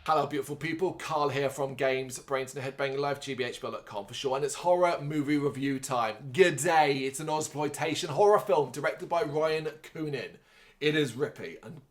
Hello beautiful people, Carl here from Brrraaains Head-Banging Life, gbhblofficial for sure, and it's horror movie review time. G'day, it's an Ozploitation horror film directed by Ryan Coonan. It is Rippy, and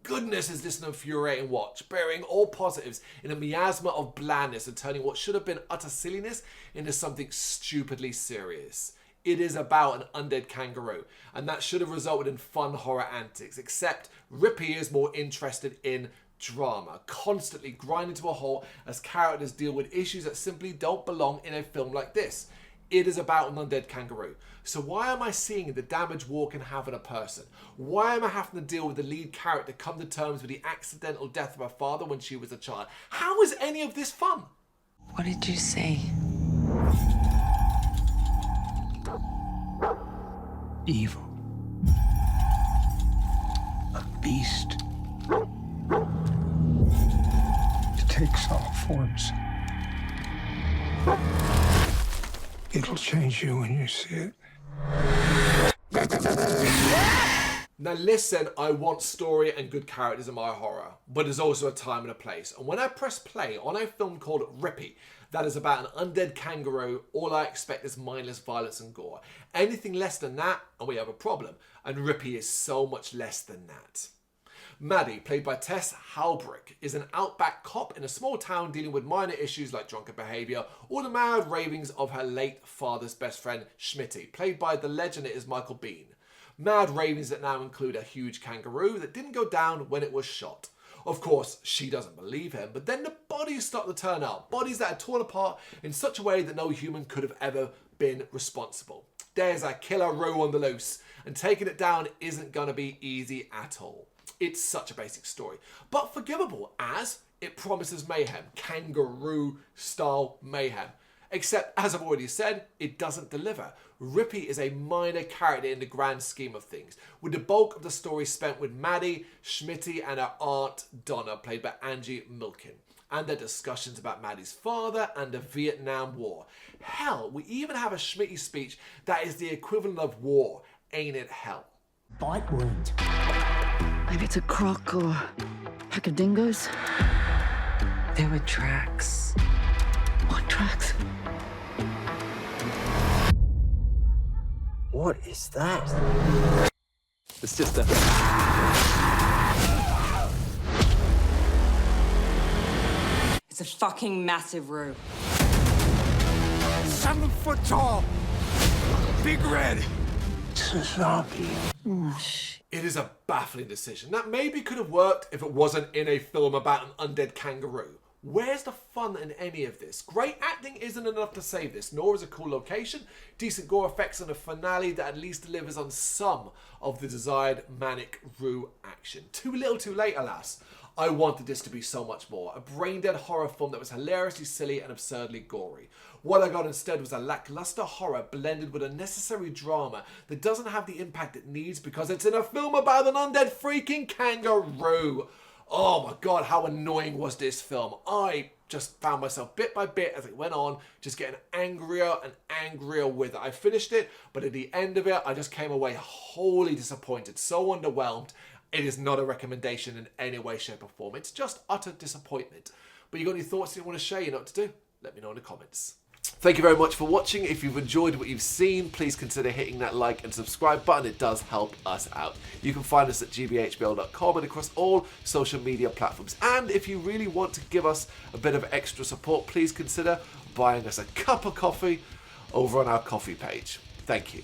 goodness is this an infuriating watch, burying all positives in a miasma of blandness and turning what should have been utter silliness into something stupidly serious. It is about an undead kangaroo, and that should have resulted in fun horror antics, except Rippy is more interested in drama, constantly grinding to a halt as characters deal with issues that simply don't belong in a film like this. It is about an undead kangaroo. So why am I seeing the damage war can have on a person? Why am I having to deal with the lead character come to terms with the accidental death of her father when she was a child? How is any of this fun? What did you say? Evil. A beast. It takes all forms. It'll change you when you see it. Now listen, I want story and good characters in my horror, but there's also a time and a place. And when I press play on a film called Rippy, that is about an undead kangaroo, all I expect is mindless violence and gore. Anything less than that, and we have a problem. And Rippy is so much less than that. Maddie, played by Tess Halbrick, is an outback cop in a small town dealing with minor issues like drunken behaviour or the mad ravings of her late father's best friend, Schmitty, played by the legend it is Michael Biehn. Mad ravings that now include a huge kangaroo that didn't go down when it was shot. Of course, she doesn't believe him, but then the bodies start to turn out. Bodies that are torn apart in such a way that no human could have ever been responsible. There's a killer row on the loose, and taking it down isn't going to be easy at all. It's such a basic story, but forgivable as it promises mayhem, kangaroo-style mayhem. Except, as I've already said, it doesn't deliver. Rippy is a minor character in the grand scheme of things, with the bulk of the story spent with Maddie, Schmitty and her aunt Donna, played by Angie Milkin, and their discussions about Maddie's father and the Vietnam War. Hell, we even have a Schmitty speech that is the equivalent of war. Ain't it hell? Bite wound. Maybe it's a croc or a pack of dingoes. There were tracks. What tracks? What is that? It's just a... It's a fucking massive room. 7 foot tall. Big red. It's a zombie. It is a baffling decision that maybe could have worked if it wasn't in a film about an undead kangaroo. Where's the fun in any of this? Great acting isn't enough to save this, nor is a cool location, decent gore effects, and a finale that at least delivers on some of the desired manic rue action. Too little too late, alas. I wanted this to be so much more. A brain-dead horror film that was hilariously silly and absurdly gory. What I got instead was a lackluster horror blended with a necessary drama that doesn't have the impact it needs because it's in a film about an undead freaking kangaroo. Oh my god, how annoying was this film? I just found myself bit by bit as it went on, just getting angrier and angrier with it. I finished it, but at the end of it, I just came away wholly disappointed, so underwhelmed. It is not a recommendation in any way, shape or form. It's just utter disappointment. But you got any thoughts you want to share, you know what to do? Let me know in the comments. Thank you very much for watching. If you've enjoyed what you've seen, please consider hitting that like and subscribe button. It does help us out. You can find us at gbhbl.com and across all social media platforms. And if you really want to give us a bit of extra support, please consider buying us a cup of coffee over on our coffee page. Thank you.